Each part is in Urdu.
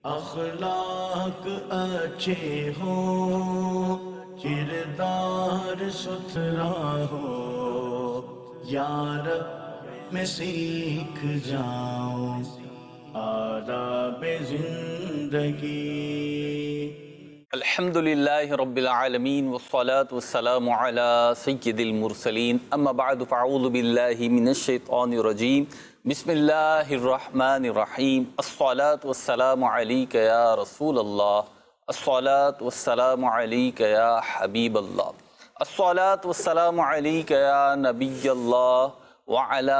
اخلاق اچھے ہوں، کردار ستھرا ہو، یا رب میں سیکھ جاؤں آداب زندگی۔ الحمدللہ رب العالمین والصلاة والسلام علی سید المرسلین، اما بعد فاعوذ باللہ من الشیطان الرجیم، بسم اللہ الرحمن الرحیم۔ الصلاة والسلام علیک یا رسول اللہ، الصلاة والسلام علیک یا حبیب اللہ، الصلاة والسلام علیک یا نبی اللہ وعلی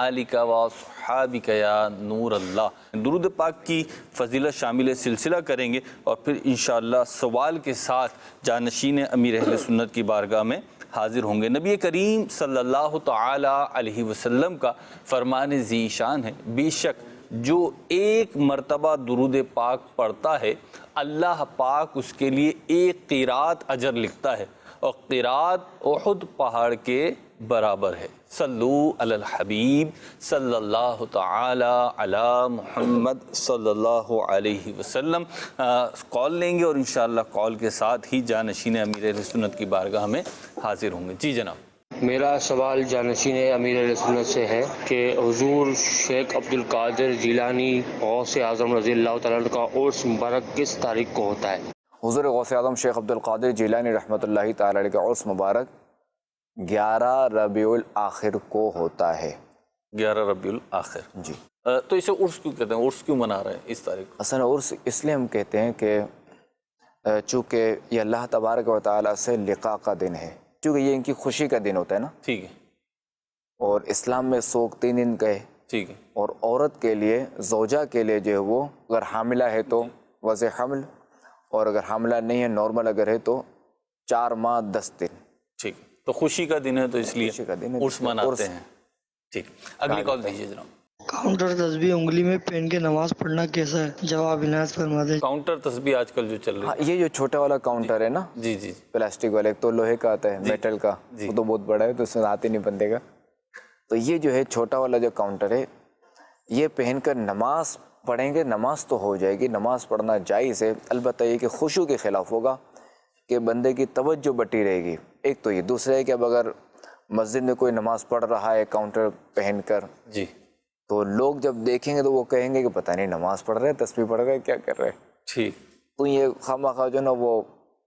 آلک وصحابک یا نور اللہ۔ درود پاک کی فضیلت شامل سلسلہ کریں گے اور پھر انشاءاللہ سوال کے ساتھ جانشین امیر اہل سنت کی بارگاہ میں حاضر ہوں گے۔ نبی کریم صلی اللہ تعالی علیہ وسلم کا فرمان ذی شان ہے، بے شک جو ایک مرتبہ درود پاک پڑھتا ہے اللہ پاک اس کے لیے ایک قیرات اجر لکھتا ہے، اور قیرات احد پہاڑ کے برابر ہے۔ صلو علی الحبیب صلی اللہ تعالی علی محمد صلی اللہ علیہ وسلم۔ کال لیں گے اور انشاءاللہ کال کے ساتھ ہی جانشین امیر اہل سنت کی بارگاہ میں حاضر ہوں گے۔ جی جناب۔ میرا سوال جانشین امیر اہل سنت سے ہے کہ حضور شیخ عبد القادر جیلانی غوث اعظم رضی اللہ تعالیٰ عنہ کا عرس مبارک کس تاریخ کو ہوتا ہے؟ حضور غوث اعظم شیخ عبد القادر جیلانی رحمۃ اللہ تعالی علیہ کا عرس مبارک 11 ربیع الاخر کو ہوتا ہے۔ 11 ربیع الاخر، جی۔ تو اسے عرس کیوں کہتے ہیں؟ عرس کیوں منا رہے ہیں اس تاریخ کو؟ اصل عرس اس لیے ہم کہتے ہیں کہ چونکہ یہ اللہ تبارک و تعالیٰ سے لقاء کا دن ہے، چونکہ یہ ان کی خوشی کا دن ہوتا ہے نا، ٹھیک ہے، اور اسلام میں سوگ 3 دن کا ہے، ٹھیک ہے، اور عورت کے لیے زوجہ کے لیے جو ہے وہ اگر حاملہ ہے تو وضع حمل، اور اگر حاملہ نہیں ہے نارمل اگر ہے تو 4 ماہ 10 دن۔ ٹھیک، تو خوشی کا دن ہے تو اس لیے خوشی کا دن ہے، عرس مناتے ہیں۔ ٹھیک، اگلی کال دیجیے جناب۔ کاؤنٹر تسبیح انگلی میں پہن کے نماز پڑھنا کیسا ہے؟ جواب عنایت فرما دیں۔ کاؤنٹر تسبیح آج کل جو چل رہی ہاں، یہ جو چھوٹا والا کاؤنٹر ہے نا، جی جی پلاسٹک والا، ایک تو لوہے کا آتا ہے، میٹل کا، جی۔ وہ تو بہت بڑا ہے تو اس میں آتے نہیں بندے کا، تو یہ جو ہے چھوٹا والا جو کاؤنٹر ہے یہ پہن کر نماز پڑھیں گے، نماز تو ہو جائے گی، نماز پڑھنا جائز ہے، البتہ یہ کہ خشوع کے خلاف ہوگا کہ بندے کی توجہ بٹی رہے گی، ایک تو یہ، دوسرا ہے کہ اب اگر مسجد میں کوئی نماز پڑھ رہا ہے کاؤنٹر پہن کر جی، تو لوگ جب دیکھیں گے تو وہ کہیں گے کہ پتہ نہیں نماز پڑھ رہے ہیں، تسبیح پڑھ رہے ہیں، کیا کر رہے ہیں، ٹھیک، تو یہ خواہ جو نا وہ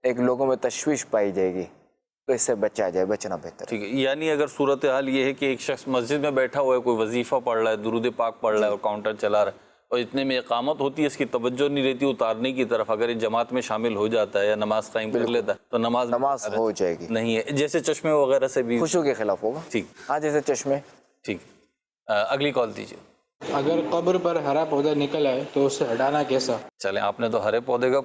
ایک لوگوں میں تشویش پائی جائے گی، تو اس سے بچا جائے، بچنا بہتر ہے۔ ٹھیک ہے، یعنی اگر صورتحال یہ ہے کہ ایک شخص مسجد میں بیٹھا ہوا ہے، کوئی وظیفہ پڑھ رہا ہے، درود پاک پڑھ رہا ہے اور کاؤنٹر چلا رہا ہے، اور اتنے میں اقامت ہوتی ہے، اس کی توجہ نہیں رہتی اتارنے کی طرف، اگر یہ جماعت میں شامل ہو جاتا ہے یا نماز قائم کر لیتا ہے تو نماز ہو جائے گی، نہیں ہے، جیسے چشمے وغیرہ سے بھی خشوع کے خلاف ہوگا۔ ٹھیک، ہاں، جیسے چشمے۔ ٹھیک، اگلی کال دیجیے۔ اگر قبر پر ہرا پودا نکل آئے تو اسے ہٹانا کیسا؟ چلیں، آپ نے تو ہرے پودے کا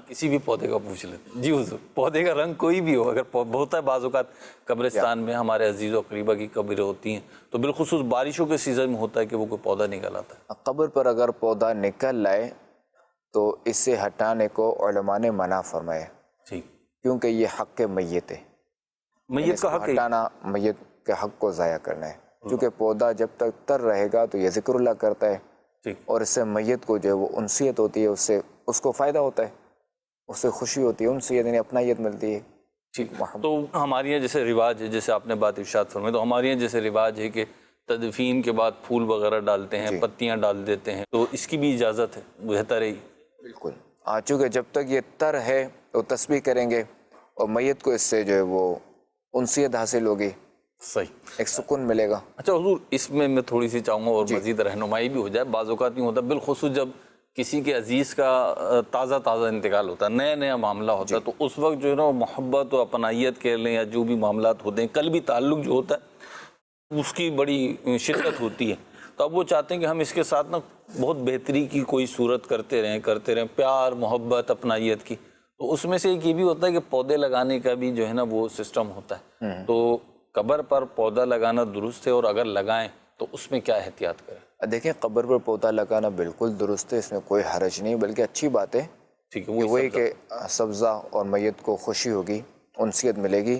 کسی بھی پودے کا پوچھ لیتے جی حضور، پودے کا رنگ کوئی بھی ہو، اگر ہوتا ہے بعض اوقات قبرستان میں ہمارے عزیز و قریبہ کی قبریں ہوتی ہیں تو بالخصوص بارشوں کے سیزن میں ہوتا ہے کہ وہ کوئی پودا نکل آتا ہے۔ قبر پر اگر پودا نکل آئے تو اس سے ہٹانے کو علماء نے منع فرمایا، ٹھیک، کیونکہ یہ حق میت ہے، میت کا حق ہے، ہٹانا میت کے حق کو ضائع کرنا ہے، کیونکہ پودا جب تک تر رہے گا تو یہ ذکر اللہ کرتا ہے، ٹھیک، اور اس سے میت کو جو ہے وہ انسیت ہوتی ہے، اس کو فائدہ ہوتا ہے، اس سے خوشی ہوتی ہے، انسیت یعنی اپنائیت ملتی ہے۔ ٹھیک، تو ہمارے یہاں جیسے رواج ہے، جیسے آپ نے بات ارشاد فرمائی، تو ہمارے یہاں جیسے رواج ہے کہ تدفین کے بعد پھول وغیرہ ڈالتے ہیں، پتیاں ڈال دیتے ہیں، تو اس کی بھی اجازت ہے؟ بہتر ہے؟ بالکل، چونکہ جب تک یہ تر ہے تو تسبیح کریں گے اور میت کو اس سے جو ہے وہ انسیت حاصل ہوگی، صحیح، ایک سکون ملے گا۔ اچھا حضور، اس میں تھوڑی سی چاہوں گا اور مزید رہنمائی بھی ہو جائے۔ بعض اوقات نہیں ہوتا، بالخصوص جب کسی کے عزیز کا تازہ انتقال ہوتا ہے، نیا معاملہ ہوتا ہے، تو اس وقت جو ہے نا محبت و اپنائیت کہہ لیں یا جو بھی معاملات ہوتے ہیں، قلبی تعلق جو ہوتا ہے اس کی بڑی شدت ہوتی ہے، تو اب وہ چاہتے ہیں کہ ہم اس کے ساتھ نا بہت بہتری کی کوئی صورت کرتے رہیں، پیار محبت اپنائیت کی، تو اس میں سے ایک یہ بھی ہوتا ہے کہ پودے لگانے کا بھی جو ہے نا وہ سسٹم ہوتا ہے، تو قبر پر پودا لگانا درست ہے، اور اگر لگائیں تو اس میں کیا احتیاط کریں؟ دیکھیں، قبر پر پودا لگانا بالکل درست ہے، اس میں کوئی حرج نہیں، بلکہ اچھی بات ہے، ٹھیک ہے، وہی کہ سبزہ اور میت کو خوشی ہوگی، انسیت ملے گی۔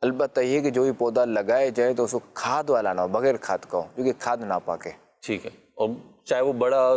البتہ یہ کہ جو بھی پودا لگائے جائے تو اس کو کھاد والا نہ ہو، بغیر کھاد کا ہو، کیونکہ کھاد ناپاک ہے۔ ٹھیک ہے، اور چاہے وہ بڑا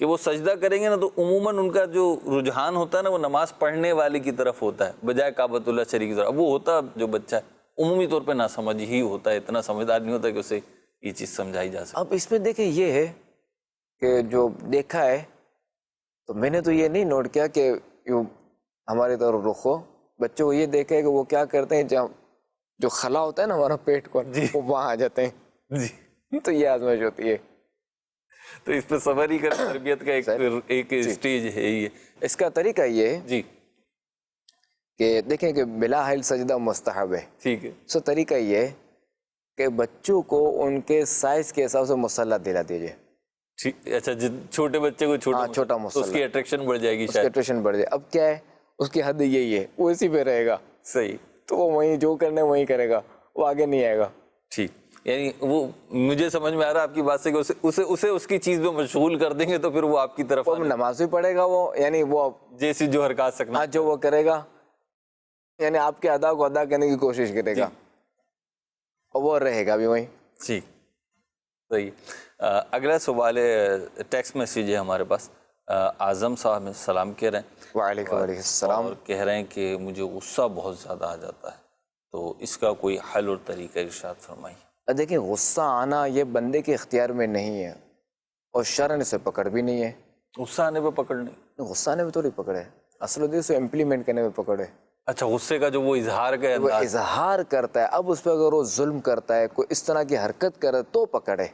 کہ وہ سجدہ کریں گے نا تو عموماً ان کا جو رجحان ہوتا ہے نا وہ نماز پڑھنے والے کی طرف ہوتا ہے بجائے کعبۃ اللہ شریف کی طرف. اب وہ ہوتا جو بچہ ہے عمومی طور پہ ناسمجھ ہی ہوتا ہے, اتنا سمجھدار نہیں ہوتا کہ اسے یہ چیز سمجھائی جا سکے. اب اس میں دیکھیں یہ ہے کہ جو دیکھا ہے تو میں نے تو یہ نہیں نوٹ کیا کہ یوں ہماری طرف رخ ہو, بچوں کو یہ دیکھا ہے کہ وہ کیا کرتے ہیں جہاں جو خلا ہوتا ہے نا ہمارا پیٹ کو وہ وہاں آ جاتے ہیں. جی تو یہ آزمائش ہوتی ہے. تو اس پہ صبر ہی کر تربیت کا ایک اسٹیج ہے یہ. اس کا طریقہ یہ ہے جی کہ دیکھیں کہ بلا حل سجدہ مستحب ہے. ٹھیک ہے. سو طریقہ یہ ہے کہ بچوں کو ان کے سائز کے حساب سے مصلی دلا دیجیے. اچھا چھوٹے بچے کو چھوٹا تو مصلی, اس کی اٹریکشن بڑھ جائے گی اس کی شاید. اٹریکشن بڑھ جائے. اب کیا ہے اس کی حد یہی ہے, وہ اسی پہ رہے گا. صحیح. تو وہ وہیں جو کرنا ہے وہیں کرے گا, وہ آگے نہیں آئے گا. ٹھیک, یعنی وہ مجھے سمجھ میں آ رہا ہے آپ کی بات سے کہ اسے اس کی چیز میں مشغول کر دیں گے تو پھر وہ آپ کی طرف وہ نماز بھی پڑھے گا, وہ یعنی وہ جیسی جو حرکات سکنا جو وہ کرے گا یعنی آپ کے ادا کو ادا کرنے کی کوشش کرے گا, اور وہ رہے گا بھی وہیں. ٹھیک, صحیح. اگلا سوال ٹیکسٹ میسیج ہے ہمارے پاس. اعظم صاحب سلام کہہ رہے ہیں. وعلیکم السلام. اور کہہ رہے ہیں کہ مجھے غصہ بہت زیادہ آ جاتا ہے, تو اس کا کوئی حل اور طریقہ ارشاد فرمائیے. دیکھیں غصہ آنا یہ بندے کے اختیار میں نہیں ہے, اور شرع سے پکڑ بھی نہیں ہے. غصہ آنے پہ پکڑ نہیں, غصہ آنے پہ تھوڑی پکڑ ہے, اصل اسے امپلیمنٹ کرنے پہ پکڑ ہے. اچھا, غصے کا جو وہ اظہار کا وہ اظہار کرتا ہے, اب اس پہ اگر وہ ظلم کرتا ہے, کوئی اس طرح کی حرکت کرے تو پکڑ ہے,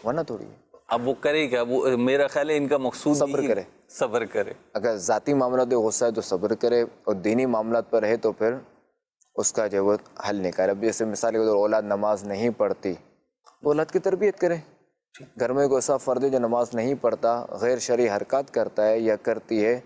ورنہ تھوڑی ہے. اب وہ کرے کیا؟ وہ میرا خیال ہے ان کا مقصود صبر کرے. صبر کرے. اگر ذاتی معاملات میں غصہ ہے تو صبر کرے, اور دینی معاملات پر ہے تو پھر اس کا جو وہ حل نکالے. اب جیسے مثال کے طور اولاد نماز نہیں پڑھتی تو اولاد کی تربیت کرے. گھر میں کوئی ایسا فرد ہے جو نماز نہیں پڑھتا, غیر شرعی حرکات کرتا ہے یا کرتی ہے,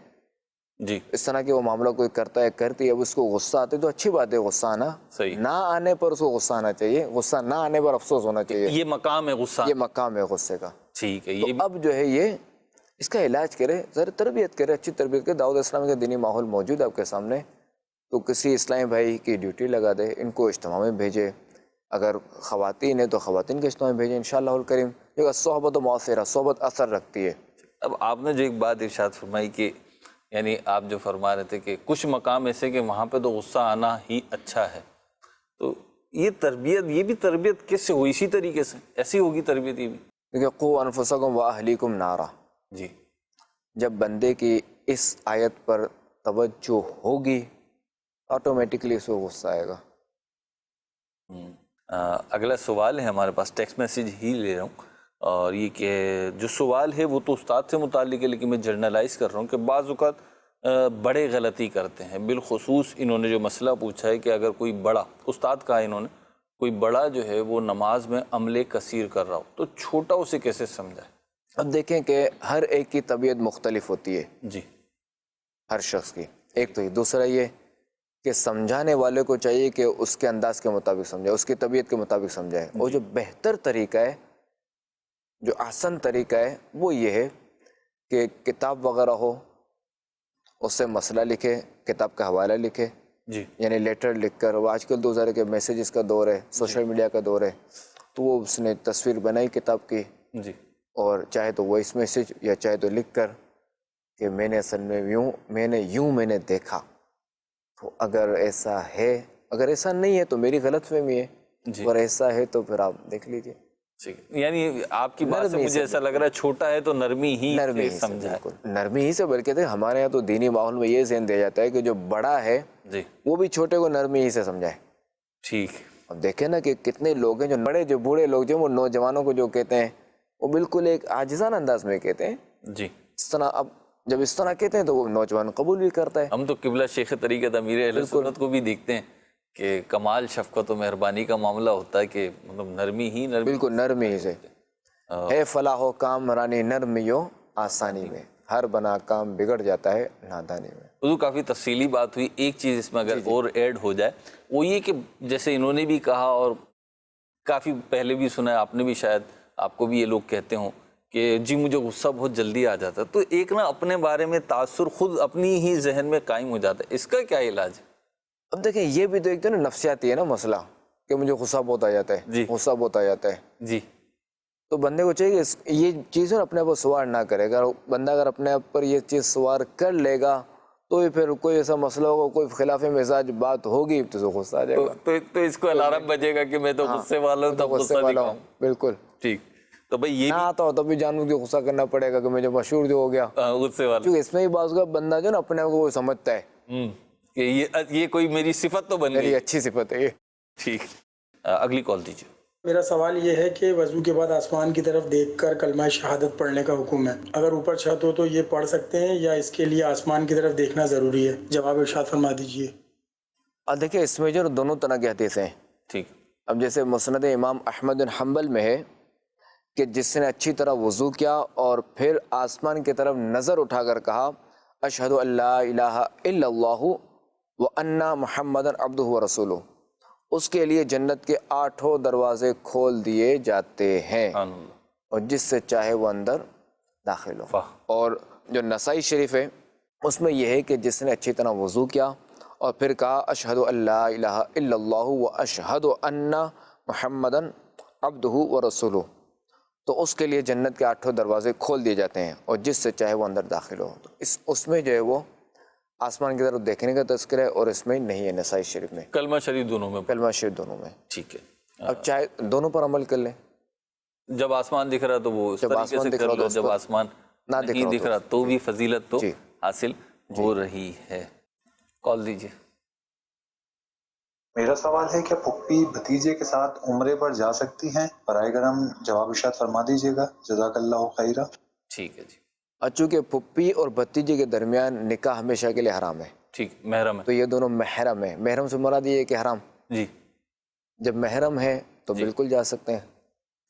جی اس طرح کے وہ معاملہ کوئی کرتا ہے کرتی ہے, اب اس کو غصہ آتے تو اچھی بات ہے غصہ آنا. صحیح. نہ آنے پر اس کو غصہ آنا چاہیے, غصہ نہ آنے پر افسوس ہونا چاہیے. یہ مقام ہے غصہ, یہ مقام ہے غصے کا. ٹھیک ہے. تو یہ اب جو ہے یہ اس کا علاج کرے, ذرا تربیت کرے, اچھی تربیت کرے. دعوت اسلامی کا دینی ماحول موجود ہے آپ کے سامنے, تو کسی اسلامی بھائی کی ڈیوٹی لگا دے, ان کو اجتماع میں بھیجے. اگر خواتین ہیں تو خواتین کے اجتماع میں بھیجیں انشاءاللہ الکریم. یہ صحبت و مؤثرہ, صحبت اثر رکھتی ہے. اب آپ نے جو ایک بات ارشاد فرمائی کہ یعنی آپ جو فرما رہے تھے کہ کچھ مقام ایسے کہ وہاں پہ تو غصہ آنا ہی اچھا ہے, تو یہ تربیت, یہ بھی تربیت کیسے ہوئی؟ اسی طریقے سے ایسی ہوگی تربیت یہ بھی. دیکھیں قوا انفسکم واہلیکم نارا, جی جب بندے کی اس آیت پر توجہ ہوگی آٹومیٹکلی اس کو غصہ آئے گا. اگلا سوال ہے ہمارے پاس, ٹیکسٹ میسیج ہی لے رہا ہوں, اور یہ کہ جو سوال ہے وہ تو استاد سے متعلق ہے لیکن میں جرنلائز کر رہا ہوں کہ بعض اوقات بڑے غلطی کرتے ہیں. بالخصوص انہوں نے جو مسئلہ پوچھا ہے کہ اگر کوئی بڑا, استاد کہا انہوں نے, کوئی بڑا جو ہے وہ نماز میں عمل کثیر کر رہا ہو تو چھوٹا اسے کیسے سمجھائے؟ اب دیکھیں کہ ہر ایک کی طبیعت مختلف ہوتی ہے, جی ہر شخص کی. ایک تو یہ, دوسرا یہ کہ سمجھانے والے کو چاہیے کہ اس کے انداز کے مطابق سمجھائے, اس کی طبیعت کے مطابق سمجھائے. اور جو بہتر طریقہ ہے, جو احسن طریقہ ہے وہ یہ ہے کہ کتاب وغیرہ ہو, اس سے مسئلہ لکھے, کتاب کا حوالہ لکھے, جی یعنی لیٹر لکھ کر. وہ آج کل تو ذرا کہ میسیجز کا دور ہے, سوشل میڈیا کا دور ہے, تو وہ اس نے تصویر بنائی کتاب کی, جی, اور چاہے تو وائس میسیج یا چاہے تو لکھ کر کہ میں نے اصل میں میں نے دیکھا. تو اگر ایسا ہے, اگر ایسا نہیں ہے تو میری غلط فہمی ہے, اور ایسا ہے تو پھر آپ دیکھ لیجئے. یعنی آپ کی بات سے مجھے ایسا لگ رہا ہے چھوٹا ہے تو نرمی ہی سمجھائے. نرمی ہی سے, بلکہ ہمارے یہاں تو دینی ماحول میں یہ ذہن دیا جاتا ہے کہ جو بڑا ہے جی وہ بھی چھوٹے کو نرمی ہی سے سمجھائے. ٹھیک. اب دیکھیں نا کہ کتنے لوگ ہیں جو بڑے, جو بوڑھے لوگ جو وہ نوجوانوں کو جو کہتے ہیں وہ بالکل ایک عاجزانہ انداز میں کہتے ہیں. جی اس طرح, اب جب اس طرح کہتے ہیں تو وہ نوجوان قبول بھی کرتا ہے. ہم تو قبلہ شیخ طریقت امیر اہل سنت کو بھی دیکھتے ہیں کہ کمال شفقت و مہربانی کا معاملہ ہوتا ہے کہ مطلب نرمی ہی نرمی, بالکل نرمی ہی سے. ہے فلاح و کام رانی نرمیوں آسانی میں, ہر بنا کام بگڑ جاتا ہے نادانی میں. حضور کافی تفصیلی بات ہوئی. ایک چیز اس میں اگر اور ایڈ ہو جائے وہ یہ کہ جیسے انہوں نے بھی کہا اور کافی پہلے بھی سنا ہے آپ نے بھی, شاید آپ کو بھی یہ لوگ کہتے ہوں کہ جی مجھے غصہ بہت جلدی آ جاتا ہے, تو ایک نا اپنے بارے میں تاثر خود اپنی ہی ذہن میں قائم ہو جاتا ہے. اس کا کیا علاج ہے؟ اب دیکھیں یہ بھی تو ایک تو نا نفسیاتی ہے نا مسئلہ, کہ مجھے غصہ بہت آ جاتا ہے, غصہ بہت آ جاتا ہے. جی تو بندے کو چاہیے کہ یہ چیزیں اپنے آپ کو سوار نہ کرے. اگر بندہ اپنے آپ پر یہ چیز سوار کر لے گا تو یہ پھر کوئی ایسا مسئلہ ہوگا, کوئی خلاف مزاج بات ہوگی تو اسے غصہ آ جائے گا. تو اس کو الارم بجے گا کہ میں تو غصے والا ہوں, تب غصہ دکھاؤں. بالکل ٹھیک. تو بھائی یہ نہ آتا ہو تب بھی جانوں کہ غصہ کرنا پڑے گا کہ مجھے مشہور جو ہو گیا غصے والا, کیونکہ اس میں ہی بعض کا بندہ جو نا اپنے آپ کو وہ سمجھتا ہے کہ یہ کوئی میری صفت تو بن میری گئی. اچھی صفت ہے یہ. ٹھیک. اگلی کال دیجیے. میرا سوال یہ ہے کہ وضو کے بعد آسمان کی طرف دیکھ کر کلمہ شہادت پڑھنے کا حکم ہے. اگر اوپر چھت ہو تو یہ پڑھ سکتے ہیں یا اس کے لیے آسمان کی طرف دیکھنا ضروری ہے؟ جواب ارشاد فرما دیجیے. دیکھیں اس میں جو دونوں طرح کے حدیث ہیں. ٹھیک. اب جیسے مسند امام احمد بن حنبل میں ہے کہ جس نے اچھی طرح وضو کیا اور پھر آسمان کی طرف نظر اٹھا کر کہا اشہد ان لا الہ الا اللہ وان محمد عبدہ ورسولہ, اس کے لیے جنت کے 8 دروازے کھول دیے جاتے ہیں اور جس سے چاہے وہ اندر داخل ہو. اور جو نسائی شریف ہے اس میں یہ ہے کہ جس نے اچھی طرح وضو کیا اور پھر کہا اشہد ان لا الہ الا اللہ واشہد ان محمدا عبدہ ورسولہ, تو اس کے لیے جنت کے 8 دروازے کھول دیے جاتے ہیں اور جس سے چاہے وہ اندر داخل ہو. تو اس میں جو ہے وہ آسمان کی طرف دیکھنے کا تذکرہ ہے اور اس میں نہیں ہے نسائی شریف میں. کلمہ شریف دونوں میں. کلمہ شریف دونوں میں. ٹھیک ہے. اب چاہے دونوں پر عمل کر لیں. جب آسمان دکھ رہا تو وہ اس طریقے سے کر لو, جب آسمان نہیں دکھ رہا تو بھی فضیلت تو حاصل ہو رہی ہے. کال دیجیے. میرا سوال ہے کہ پھپھی بھتیجے کے ساتھ عمرے پر جا سکتی ہیں؟ برائے کرم جواب ارشاد فرما دیجیے گا, جزاک اللہ خیرہ. ٹھیک ہے جی. چونکہ پھپھی اور بھتیجے کے درمیان نکاح ہمیشہ کے لیے حرام ہے. ٹھیک. محرم ہے تو یہ دونوں محرم ہیں. محرم سے مراد یہ ہے کہ حرام. جی. جب محرم ہے تو بالکل جا سکتے ہیں,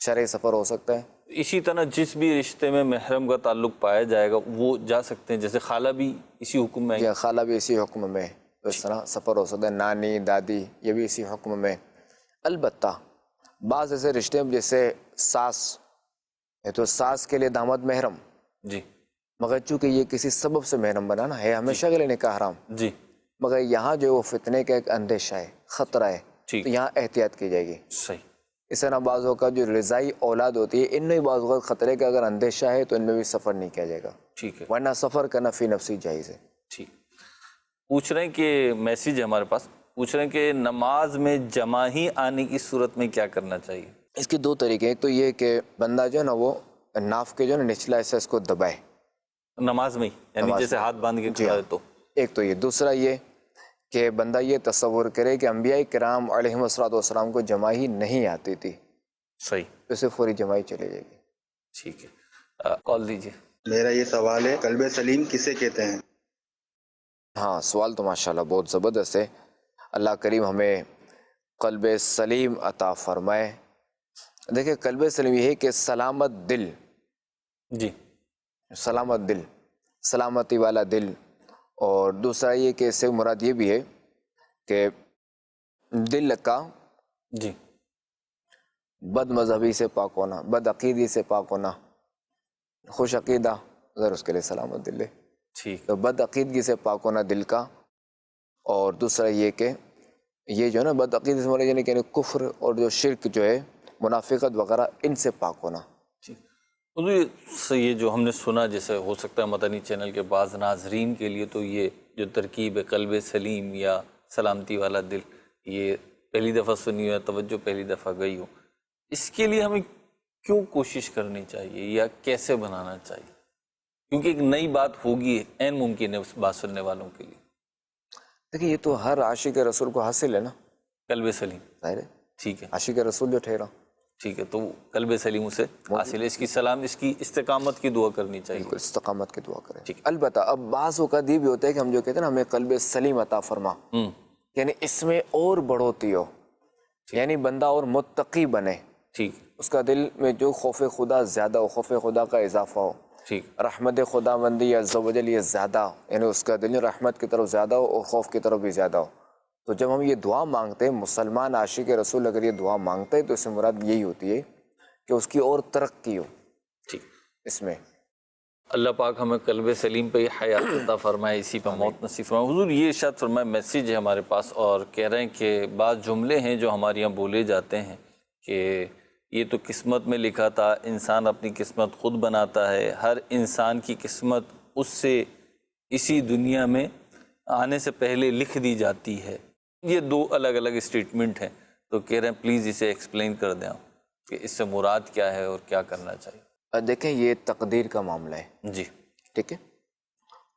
شرعی سفر ہو سکتا ہے. اسی طرح جس بھی رشتے میں محرم کا تعلق پایا جائے گا وہ جا سکتے ہیں. جیسے خالہ بھی اسی حکم میں ہے. خالہ بھی اسی حکم میں ہے, تو اس طرح سفر ہو سکتا ہے. نانی دادی یہ بھی اسی حکم میں. البتہ بعض ایسے رشتے میں جیسے ساس ہے تو ساس کے لیے داماد محرم, جی, مگر چونکہ یہ کسی سبب سے محرم بنا نا ہے, ہمیشہ کے لیے نکاح حرام. جی. مگر یہاں جو وہ فتنے کا ایک اندیشہ ہے, خطرہ ہے, تو یہاں احتیاط کی جائے گی. صحیح. اس طرح بعضوں کا جو رضائی اولاد ہوتی ہے ان میں بعض اوقات خطرے کا اگر اندیشہ ہے تو ان میں بھی سفر نہیں کیا جائے گا. ٹھیک ہے. ورنہ سفر کرنا فی نفسی جائز ہے. ٹھیک. پوچھ رہے ہیں کہ میسیج ہے ہمارے پاس, پوچھ رہے ہیں کہ نماز میں جمع ہی آنے کی صورت میں کیا کرنا چاہیے؟ اس کے 2 طریقے. ایک تو یہ کہ بندہ جو ہے نا وہ ناف کے جو ہے نا نچلا حصہ اس کو دبائے نماز میں, یعنی جیسے ہاتھ باندھ کے کھڑا ہے تو. ایک تو یہ. دوسرا یہ کہ بندہ یہ تصور کرے کہ انبیاء کرام علیہم السلام کو جمع ہی نہیں آتی تھی. صحیح. تو اسے فوری جماعی چلے جائے گی. ٹھیک ہے. کال دیجیے. میرا یہ سوال ہے قلب سلیم کسے کہتے ہیں؟ ہاں سوال تو ماشاءاللہ بہت زبردست ہے. اللہ کریم ہمیں قلب سلیم عطا فرمائے. دیکھیں قلب سلیم یہ ہے کہ سلامت دل. جی. سلامت دل, سلامتی والا دل. اور دوسرا یہ کہ اس سے مراد یہ بھی ہے کہ دل کا جی بد مذہبی سے پاک ہونا, بد عقیدی سے پاک ہونا. خوش عقیدہ ذرا اس کے لیے سلامت دل ہے. ٹھیک. تو بد عقیدگی سے پاک ہونا دل کا. اور دوسرا یہ کہ یہ جو ہے نا بد عقیدی سے مراد یعنی کہ کفر اور جو شرک جو ہے منافقت وغیرہ ان سے پاک ہونا. یہ جو ہم نے سنا, جیسے ہو سکتا ہے مدنی چینل کے بعض ناظرین کے لیے تو یہ جو ترکیب ہے قلب سلیم یا سلامتی والا دل, یہ پہلی دفعہ سنی ہو, توجہ پہلی دفعہ گئی ہو, اس کے لیے ہمیں کیوں کوشش کرنی چاہیے یا کیسے بنانا چاہیے؟ کیونکہ ایک نئی بات ہوگی, عین ممکن ہے اس بات سننے والوں کے لیے. دیکھیں یہ تو ہر عاشق رسول کو حاصل ہے نا قلب سلیم. ظاہر ہے. ٹھیک ہے. عاشق رسول جو ٹھہرا, ٹھیک ہے, تو قلب سلیم اسے حاصل ہے. اس کی سلام, اس کی استقامت کی دعا کرنی چاہیے. بالکل استقامت کی دعا کریں. البتہ اب بعض اوقات یہ بھی ہوتا ہے کہ ہم جو کہتے ہیں نا ہمیں قلب سلیم عطا فرما, یعنی اس میں اور بڑھوتی ہو, یعنی بندہ اور متقی بنے. ٹھیک. اس کا دل میں جو خوف خدا زیادہ ہو, خوف خدا کا اضافہ ہو, ٹھیک, رحمت خدا بندی عز و جل یہ زیادہ, یعنی اس کا دل رحمت کی طرف زیادہ ہو اور خوف کی طرف بھی زیادہ ہو. تو جب ہم یہ دعا مانگتے ہیں, مسلمان عاشق رسول اگر یہ دعا مانگتے ہیں تو اس سے مراد یہی ہوتی ہے کہ اس کی اور ترقی ہو. ٹھیک. اس میں اللہ پاک ہمیں قلب سلیم پہ حیات عطا فرمائے, اسی پہ موت نصیب فرمائے. حضور یہ ارشاد فرمائے, میسیج ہے ہمارے پاس اور کہہ رہے ہیں کہ بعض جملے ہیں جو ہمارے یہاں بولے جاتے ہیں کہ یہ تو قسمت میں لکھا تھا، انسان اپنی قسمت خود بناتا ہے، ہر انسان کی قسمت اس سے اسی دنیا میں آنے سے پہلے لکھ دی جاتی ہے. یہ دو الگ الگ اسٹیٹمنٹ ہیں، تو کہہ رہے ہیں پلیز اسے ایکسپلین کر دیں آپ کہ اس سے مراد کیا ہے اور کیا کرنا چاہیے. دیکھیں یہ تقدیر کا معاملہ ہے، جی ٹھیک ہے،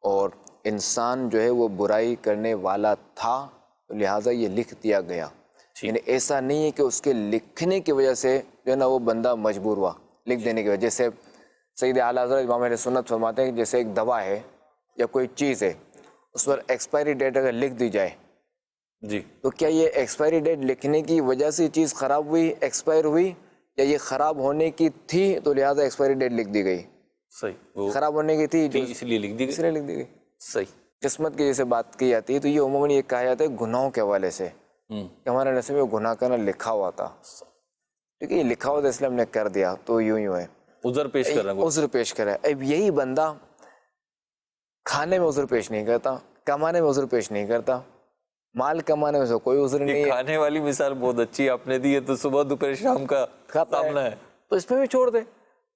اور انسان جو ہے وہ برائی کرنے والا تھا، لہٰذا یہ لکھ دیا گیا. یعنی ایسا نہیں ہے کہ اس کے لکھنے کی وجہ سے جو ہے نا وہ بندہ مجبور ہوا لکھ دینے کی وجہ. جیسے سید اعلیٰ حضرت امام اہل سنت فرماتے ہیں کہ جیسے ایک دوا ہے یا کوئی چیز ہے، اس پر ایکسپائری ڈیٹ اگر لکھ دی جائے جی تو کیا یہ ایکسپائری ڈیٹ لکھنے کی وجہ سے چیز خراب ہوئی، ایکسپائر ہوئی، یا یہ خراب ہونے کی تھی تو لہٰذا ایکسپائری ڈیٹ لکھ دی گئی؟ صحیح، وہ خراب ہونے کی تھی جو اس لیے لکھ دی اس لیے لکھ دی گئی. صحیح. قسمت کی جیسے بات کی جاتی ہے تو یہ عموماً یہ کہا جاتا ہے گناہوں کے حوالے سے کہ ہمارے نصیب میں گناہ کرنا لکھا ہوا تھا، ٹھیک ہے، یہ لکھا ہوا تھا اس لیے ہم نے کر دیا، تو یوں ہے عذر پیش کر رہا ہے. عذر پیش کرا ہے. اب یہی بندہ کھانے میں عذر پیش نہیں کرتا، کمانے میں عذر پیش نہیں کرتا، مال کمانے میں سے کوئی عذر نہیں ہے. کھانے والی مثال بہت اچھی آپ نے دی ہے، تو صبح دوپہر شام کا سامنا ہے، تو اس میں بھی چھوڑ دے،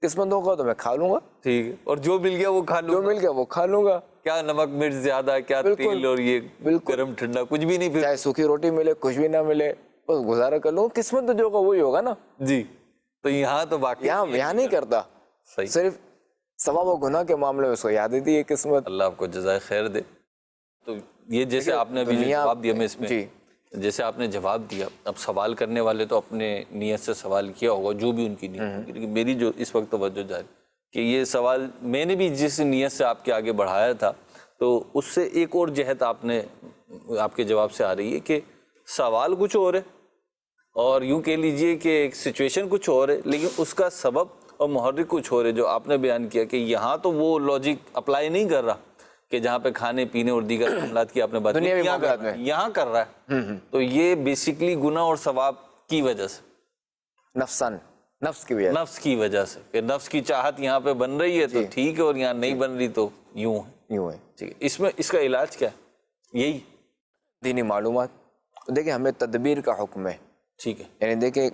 قسمت ہوگا تو میں کھا لوں گا، ٹھیک ہے، اور جو مل گیا وہ کھا لوں جو مل گیا وہ کھا لوں گا. کیا نمک مرچ زیادہ، کیا تیل اور یہ گرم ٹھنڈا، کچھ بھی نہیں. پھر چاہے سوکھی روٹی ملے کچھ بھی نہ ملے بس گزارا کر لوں. قسمت تو جو ہوگا وہی ہوگا نا. جی، تو یہاں تو باقی یہاں نہیں کرتا، صرف ثواب و گناہ کے معاملے میں اس کو یاد دیتی ہے قسمت. اللہ آپ کو جزائے خیر دے. تو یہ جیسے آپ نے ابھی جواب دیا، میں اس میں جیسے آپ نے جواب دیا، اب سوال کرنے والے تو اپنے نیت سے سوال کیا ہوگا، جو بھی ان کی نیت ہوگی. میری جو اس وقت توجہ جاری کہ یہ سوال میں نے بھی جس نیت سے آپ کے آگے بڑھایا تھا، تو اس سے ایک اور جہت آپ نے آپ کے جواب سے آ رہی ہے کہ سوال کچھ اور ہے اور یوں کہہ لیجئے کہ ایک سچویشن کچھ اور ہے، لیکن اس کا سبب اور محرک کچھ اور ہے. جو آپ نے بیان کیا کہ یہاں تو وہ لاجک اپلائی نہیں کر رہا کہ جہاں پہ کھانے پینے اور دیگر معاملات کی آپ نے بات کی، یہاں کر رہا ہے. تو یہ بیسیکلی گناہ اور ثواب کی وجہ سے، نفس کی وجہ سے، کہ نفس کی چاہت یہاں پہ بن رہی ہے تو ٹھیک ہے، اور یہاں نہیں بن رہی تو یوں ہے. ٹھیک ہے، اس میں اس کا علاج کیا ہے؟ یہی دینی معلومات. دیکھیں ہمیں تدبیر کا حکم ہے، ٹھیک ہے، یعنی دیکھیں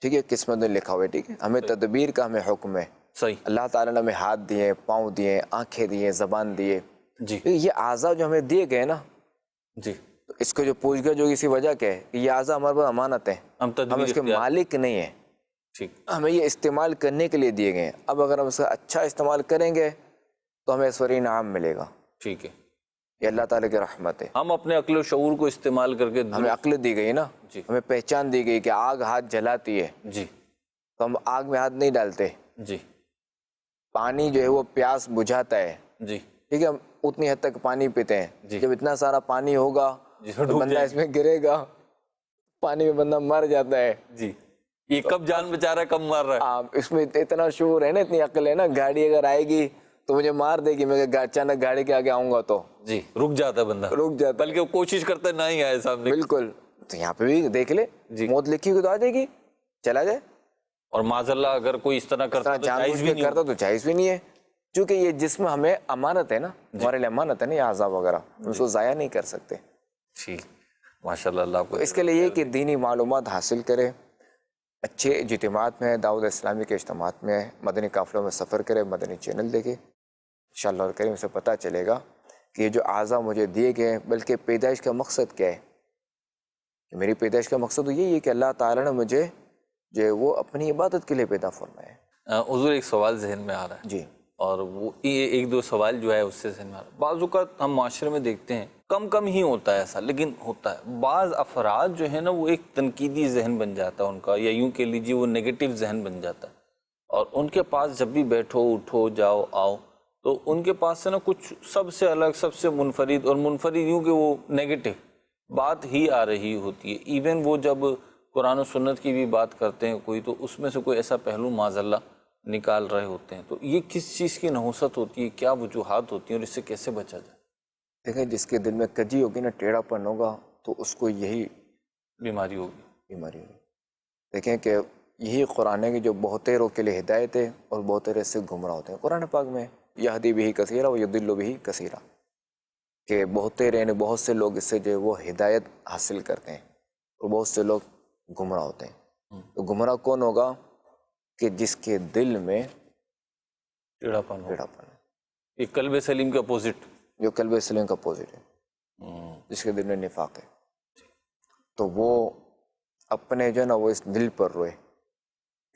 ٹھیک ہے، قسمت میں لکھا ہوا ہے، ٹھیک ہے، ہمیں تدبیر کا ہمیں حکم ہے. صحیح. اللہ تعالیٰ نے ہمیں ہاتھ دیے، پاؤں دیے، آنکھیں دیے، زبان دیے. جی، یہ اعضاء جو ہمیں دیے گئے نا، جی، تو اس کو جو پوچھ گئے جو اسی وجہ کیا ہے کہ یہ اعضاء ہمارے پاس امانت ہیں، ہم اس کے مالک نہیں ہیں. ٹھیک، ہمیں یہ استعمال کرنے کے لیے دیے گئے ہیں. اب اگر ہم اس کا اچھا استعمال کریں گے تو ہمیں اس پر انعام ملے گا. ٹھیک ہے، یہ اللہ تعالیٰ کی رحمت ہے. ہم اپنے عقل و شعور کو استعمال کر کے ہمیں عقل دی گئی نا، ہمیں پہچان دی گئی کہ آگ ہاتھ جلاتی ہے، جی، تو ہم آگ میں ہاتھ نہیں ڈالتے. جی، پانی جو ہے وہ پیاس بجھاتا ہے، جی، ٹھیک ہے، ہم اتنی حد تک پانی پیتے ہیں. جب اتنا سارا پانی ہوگا تو بندہ اس میں گرے گا، پانی میں بندہ مر جاتا ہے. جی، یہ کب جان بچا رہا ہے کب مار رہا ہے. اس میں اتنا شعور ہے نا، اتنی عقل ہے نا. گاڑی اگر آئے گی تو مجھے مار دے گی، میں اچانک گاڑی کے آگے آؤں گا تو جی رک جاتا ہے بندہ، رک جاتا، بلکہ وہ کوشش کرتا ہے نہ ہی آئے سامنے. بالکل. تو یہاں پہ بھی دیکھ لے، موت لکھی ہوئی تو آ جائے گی، چلا جائے. اور معاذ اللہ اگر کوئی اس طرح کرتا تو جائز بھی نہیں ہے، چونکہ یہ جسم ہمیں امانت ہے نا، ہمارے لیے امانت ہے نا، یہ اعضاء وغیرہ اس کو ضائع نہیں کر سکتے. ٹھیک، ماشاء اللہ. اللہ کو اس کے لیے یہ کہ دینی معلومات حاصل کرے، اچھے اجتماعات میں، دعوت اسلامی کے اجتماعات میں، مدنی قافلوں میں سفر کرے، مدنی چینل دیکھے. انشاءاللہ کریم سے پتہ چلے گا کہ یہ جو اعضاء مجھے دیے گئے ہیں، بلکہ پیدائش کا مقصد کیا ہے. کہ میری پیدائش کا مقصد تو یہی ہے کہ اللہ تعالیٰ نے مجھے جو ہے وہ اپنی عبادت کے لیے پیدا فرمایا ہے. حضور ایک سوال ذہن میں آ رہا ہے، جی، اور وہ ایک دو سوال جو ہے اس سے ذہن میں آ رہا ہے. بعض اوقات ہم معاشرے میں دیکھتے ہیں کم ہی ہوتا ہے ایسا، لیکن ہوتا ہے. بعض افراد جو ہے نا وہ ایک تنقیدی ذہن بن جاتا ہے ان کا، یا یوں کہہ لیجیے وہ نیگیٹو ذہن بن جاتا ہے، اور ان کے پاس جب بھی بیٹھو اٹھو جاؤ آؤ تو ان کے پاس سے نا کچھ سب سے الگ، سب سے منفرد، اور منفرد یوں کہ وہ نیگیٹو بات ہی آ رہی ہوتی ہے. ایون وہ جب قرآن و سنت کی بھی بات کرتے ہیں کوئی، تو اس میں سے کوئی ایسا پہلو معاذ اللہ نکال رہے ہوتے ہیں. تو یہ کس چیز کی نحوست ہوتی ہے، کیا وجوہات ہوتی ہیں، اور اس سے کیسے بچا جائے؟ دیکھیں جس کے دل میں کجی ہوگی نا، ٹیڑھا پن ہوگا، تو اس کو یہی بیماری ہوگی. دیکھیں کہ یہی قرآن ہے کہ جو بہتیروں کے لیے ہدایت ہے اور بہتیرے سے گمراہ ہوتے ہیں. قرآن پاک میں یہدی بہ کثیرا و یضل بہ کثیرا، کہ بہتیرے یعنی بہت سے لوگ اس سے جو ہے وہ ہدایت حاصل کرتے ہیں اور بہت سے لوگ گمراہ ہوتے ہیں. تو گمراہ کون ہوگا؟ کہ جس کے دل میں ٹیڑھاپن ہو، ٹیڑھاپن ہے، یہ قلب سلیم کے اپوزٹ. جو قلب سلیم کا اپوزٹ ہے، جس کے دل میں نفاق ہے، تو وہ اپنے جو ہے نا وہ اس دل پر روئے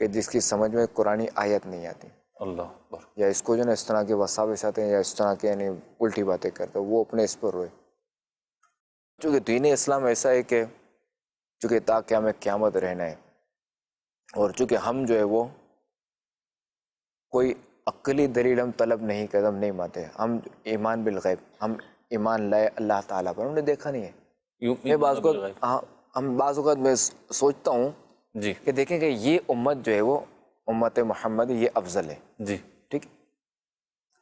کہ جس کی سمجھ میں قرآنی آیت نہیں آتی، اللہ اکبر. یا اس کو جو ہے نا اس طرح کے وساوس آتے ہیں یا اس طرح کے یعنی الٹی باتیں کرتے ہیں، وہ اپنے اس پر روئے. چونکہ دین اسلام ایسا ہے کہ چونکہ تا قیامت رہنا ہے، اور چونکہ ہم جو ہے وہ کوئی عقلی دلیل ہم طلب نہیں کرتے، ہم نہیں مانتے، ہم ایمان بالغیب، ہم ایمان لائے اللہ تعالیٰ پر، ہم نے دیکھا نہیں ہے. میں بعض اوقات ہم بعض اوقات میں سوچتا ہوں جی کہ دیکھیں کہ یہ امت جو ہے وہ امت محمد یہ افضل ہے، جی ٹھیک.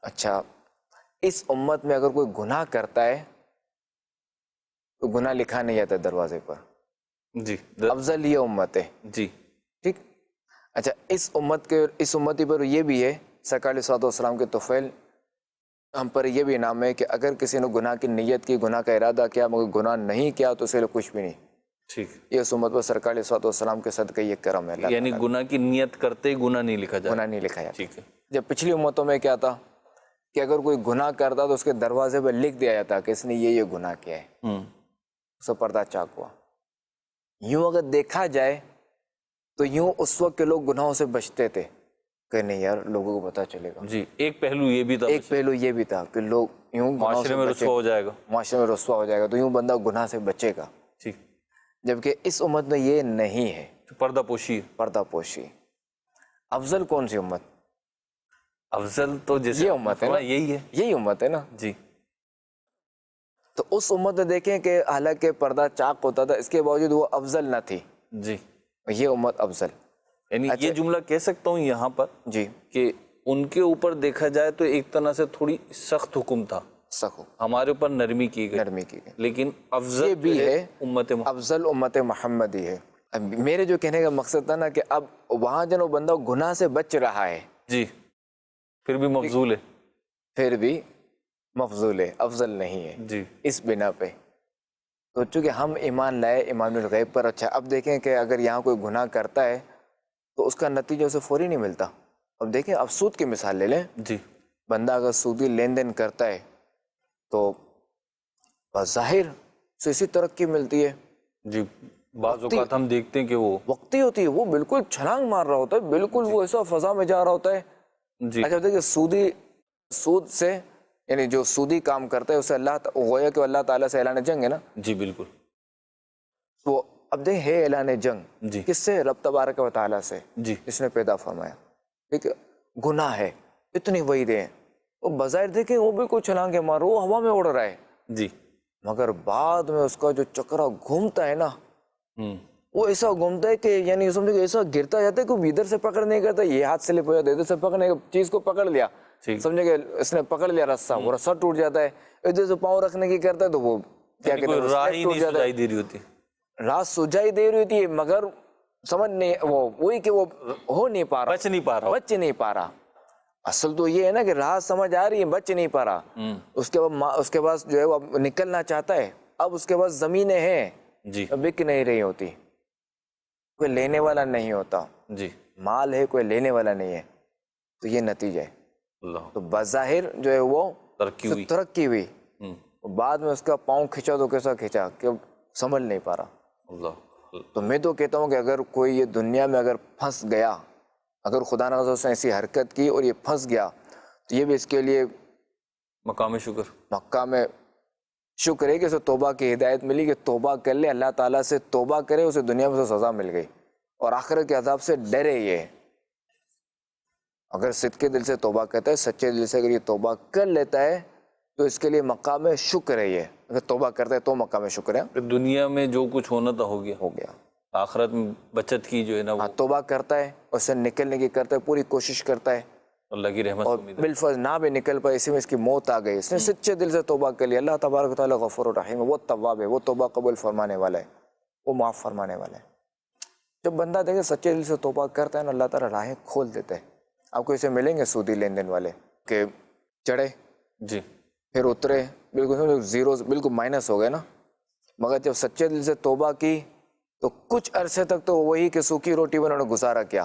اچھا، اس امت میں اگر کوئی گناہ کرتا ہے تو گناہ لکھا نہیں جاتا دروازے پر، جی افضل یہ امت ہے، جی ٹھیک. اچھا، اس امتی پر یہ بھی ہے، سرکار علیہ الصلوۃ والسلام کے طفیل ہم پر یہ بھی انعام ہے کہ اگر کسی نے گناہ کی نیت کی، گناہ کا ارادہ کیا مگر گناہ نہیں کیا تو اسے کچھ بھی نہیں. ٹھیک. یہ اس امت پر سرکار علیہ الصلوۃ والسلام کے صدقے یہ کرم ہے، اللہ یعنی تعالیٰ گناہ کی نیت کرتے ہی گناہ نہیں لکھا جاتا. گناہ نہیں لکھا جاتا. ٹھیک ہے. جب پچھلی امتوں میں کیا تھا کہ اگر کوئی گناہ کرتا تو اس کے دروازے پہ لکھ دیا جاتا کہ اس نے یہ گناہ کیا ہے، اسے پردہ چاک ہوا. یوں اگر دیکھا جائے تو یوں اس وقت کے لوگ گناہوں سے بچتے تھے کہ نہیں یار لوگوں کو پتہ چلے گا. جی، ایک پہلو یہ بھی تھا، ایک پہلو یہ بھی تھا کہ لوگ یوں گناہوں معاشرے سے میں بچے، رسوا ہو جائے گا. معاشرے میں رسوا ہو جائے گا، تو یوں بندہ گناہ سے بچے گا. ٹھیک. جبکہ اس امت میں یہ نہیں ہے، پردہ پوشی. پردہ پوشی. افضل کون سی امت؟ افضل تو جیسے یہ امت ہے نا، یہی ہے. یہی امت ہے نا. جی. تو اس امت میں دیکھیں کہ حالانکہ پردہ چاک ہوتا تھا اس کے باوجود وہ افضل نہ تھی. جی. یہ امت افضل. یعنی یہ جملہ کہہ سکتا ہوں یہاں پر جی کہ ان کے اوپر دیکھا جائے تو ایک طرح سے تھوڑی سخت حکم تھا، سخت ہمارے اوپر نرمی کی گئی، نرمی کی گئی، لیکن افضل یہ بھی ہے امت افضل امت محمدی ہے. اب میرے جو کہنے کا مقصد تھا نا کہ اب وہاں جو بندہ گناہ سے بچ رہا ہے، جی، پھر بھی مفضول ہے، پھر بھی مفضول ہے، افضل نہیں ہے. جی. اس بنا پہ تو چونکہ ہم ایمان لائے ایمان الغیب پر. اچھا، اب دیکھیں کہ اگر یہاں کوئی گناہ کرتا ہے تو اس کا نتیجہ اسے فوری نہیں ملتا. اب دیکھیں، اب سود کی مثال لے لیں. جی. بندہ اگر سودی لین دین کرتا ہے تو بظاہر سے اسی ترقی ملتی ہے. جی. بعض اوقات ہم دیکھتے ہیں کہ وہ وقتی ہوتی ہے، وہ بالکل چھلانگ مار رہا ہوتا ہے، بالکل وہ ایسا فضا میں جا رہا ہوتا ہے. جی. اچھا دیکھیں، سود سے یعنی جو سودی کام کرتا ہے اسے گویا کہ اللہ تعالیٰ سے اعلان جنگ ہے نا. جی بالکل. تو اب دیکھیں ہے اعلان جنگ جی. کس سے؟ رب تبارک و تعالیٰ سے، جی. جس نے پیدا فرمایا. ٹھیک ہے، گناہ ہے، اتنی وعیدیں ہیں، وہ بظاہر دیکھیں وہ بالکل چھلانگے مار، وہ ہوا میں اڑ رہا ہے. جی. مگر بعد میں اس کا جو چکرا گھومتا ہے نا، وہ ایسا گھومتا ہے کہ یعنی سمجھو کہ ایسا گرتا جاتا ہے کہ ادھر سے پکڑ نہیں کرتا، یہ ہاتھ سے لپ ہو جاتا ہے، ادھر سے پکڑنے چیز کو پکڑ لیا، سمجھے کہ اس نے پکڑ لیا رسہ، وہ رسہ ٹوٹ جاتا ہے. ادھر سے پاؤں رکھنے کی کرتا ہے تو وہ کیا کہتے ہیں، راہ ہی نہیں سجائی دے رہی ہوتی، راہ سجائی دے رہی ہوتی ہے مگر سمجھ نہیں، وہی کہ وہ ہو نہیں پا رہا، بچ نہیں پا رہا. اصل تو یہ ہے نا کہ راہ سمجھ آ رہی ہے، بچ نہیں پا رہا. اس کے بعد جو ہے وہ نکلنا چاہتا ہے. اب اس کے بعد زمینیں ہیں بک نہیں رہی ہوتی، کوئی لینے والا نہیں ہوتا. جی. مال ہے، کوئی لینے والا نہیں ہے. تو یہ نتیجہ ہے. تو بظاہر جو ہے وہ ترقی ہوئی، بعد میں اس کا پاؤں کھینچا تو کیسا کھینچا کہ سنبھل نہیں پا رہا. تو میں تو کہتا ہوں کہ اگر کوئی یہ دنیا میں اگر پھنس گیا، اگر خدا نخواستہ اس نے ایسی حرکت کی اور یہ پھنس گیا، تو یہ بھی اس کے لیے مقام شکر ہے کہ اسے توبہ کی ہدایت ملی کہ توبہ کر لے، اللہ تعالیٰ سے توبہ کرے، اسے دنیا میں سے سزا مل گئی اور آخرت کے عذاب سے ڈرے. یہ اگر صدقے دل سے توبہ کرتا ہے، سچے دل سے اگر یہ توبہ کر لیتا ہے تو اس کے لیے مقام شکر ہے. یہ اگر توبہ کرتا ہے تو مقام شکر ہے. دنیا میں جو کچھ ہونا تھا ہو گیا، آخرت میں بچت کی جو ہے نا، توبہ کرتا ہے اور سے نکلنے کی کرتا ہے، پوری کوشش کرتا ہے، اللہ کی رحمت اور بالفرض نہ بھی نکل پائے، اسی میں اس کی موت آ گئی، اس نے سچے دل سے توبہ کر لیا. اللہ تبارک و تعالیٰ غفور الرحیم ہے، وہ تواب ہے، وہ توبہ قبول فرمانے والا ہے، وہ معاف فرمانے والا ہے. جب بندہ دیکھے سچے دل سے توبہ کرتا ہے نا، اللہ تعالیٰ راہیں کھول دیتے ہیں. آپ کو اسے ملیں گے سودی لین دین والے کہ چڑھے جی پھر اترے، بالکل زیرو، بالکل مائنس ہو گئے نا. مگر جب سچے دل سے توبہ کی تو کچھ عرصے تک تو وہی کہ سوکھی روٹی میں انہوں نے گزارا کیا،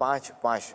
5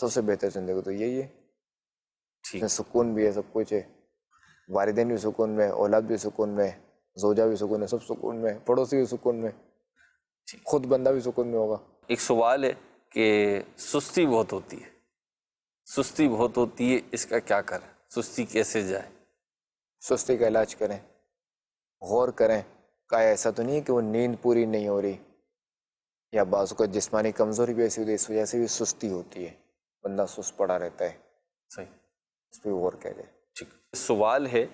سب سے بہتر زندگی تو یہی ہے، ٹھیک اس میں سکون بھی ہے، سب کچھ ہے، والدین بھی سکون میں، اولاد بھی سکون میں، زوجہ بھی سکون میں، سب سکون میں، پڑوسی بھی سکون میں، خود بندہ بھی سکون میں ہوگا۔ ایک سوال ہے کہ سستی بہت ہوتی ہے، سستی بہت ہوتی ہے، اس کا کیا کریں؟ سستی کیسے جائے؟ سستی کا علاج کریں، غور کریں کہ ایسا تو نہیں ہے کہ وہ نیند پوری نہیں ہو رہی، یا بعض کو جسمانی کمزوری بھی ایسی ہوتی ہے، اس وجہ سے بھی سستی ہوتی ہے، بندہ سست پڑا رہتا ہے، صحیح، اس پہ غور کیا جائے۔ ٹھیک۔ سوال ہے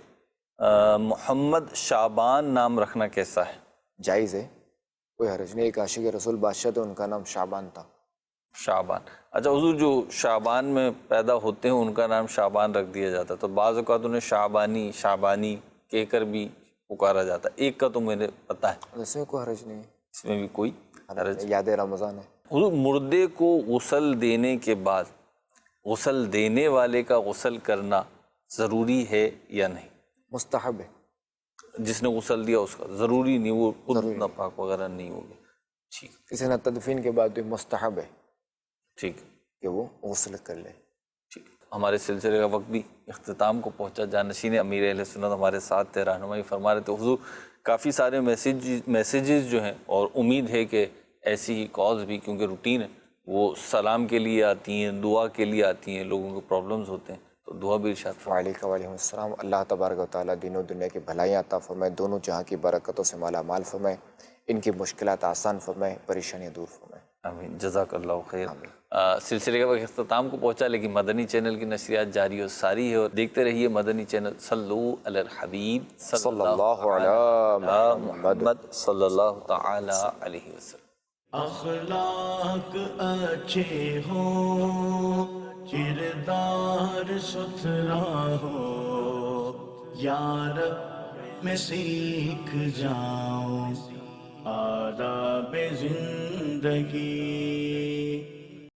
محمد شعبان نام رکھنا کیسا ہے؟ جائز ہے، کوئی حرج نہیں۔ ایک عاشق رسول بادشاہ تھے، ان کا نام شعبان تھا۔ شعبان، اچھا حضور جو شعبان میں پیدا ہوتے ہیں ان کا نام شعبان رکھ دیا جاتا ہے، تو بعض اوقات انہیں شعبانی شعبانی کہہ کر بھی پکارا جاتا ہے، ایک کا تو مجھے پتہ ہے، اس میں کوئی حرج نہیں ہے، اس میں بھی کوئی حرج۔ یاد رمضان ہے۔ حضور مردے کو غسل دینے کے بعد غسل دینے والے کا غسل کرنا ضروری ہے یا نہیں؟ مستحب ہے، جس نے غسل دیا اس کا ضروری نہیں، وہ خود ناپاک وغیرہ نہیں ہوگی؟ ٹھیک کسی نے تدفین کے بعد بھی مستحب ہے ٹھیک کہ وہ غسل کر لے۔ ٹھیک، ہمارے سلسلے کا وقت بھی اختتام کو پہنچا۔ جانشین امیر اہل سنت ہمارے ساتھ تھے، رہنمائی فرما رہے تھے۔ حضور کافی سارے میسیجز جو ہیں، اور امید ہے کہ ایسی ہی کالز بھی، کیونکہ روٹین ہے، وہ سلام کے لیے آتی ہیں، دعا کے لیے آتی ہیں، لوگوں کو پرابلمز ہوتے ہیں، تو دعا بھی ارشاد فرمائیں۔ وعلیکم السلام۔ اللہ تبارک و تعالیٰ دین و دنیا کی بھلائیاں عطا فرمائے، دونوں جہاں کی برکتوں سے مالا مال فرمائے، ان کی مشکلات آسان فرمائے، پریشانیاں دور فرمائے۔ آمین، جزاک اللہ خیر۔ سلسلے کا وقت اختتام کو پہنچا، لیکن مدنی چینل کی نشریات جاری و ساری ہے، اور دیکھتے رہیے مدنی چینل۔ صلو علی الحبیب صلی اللہ علی محمد صلی اللہ تعالی علیہ وسلم۔ اخلاق اچھے ہوں، کردار ستھرا ہو، یار میں سیکھ جاؤں آداب زندگی۔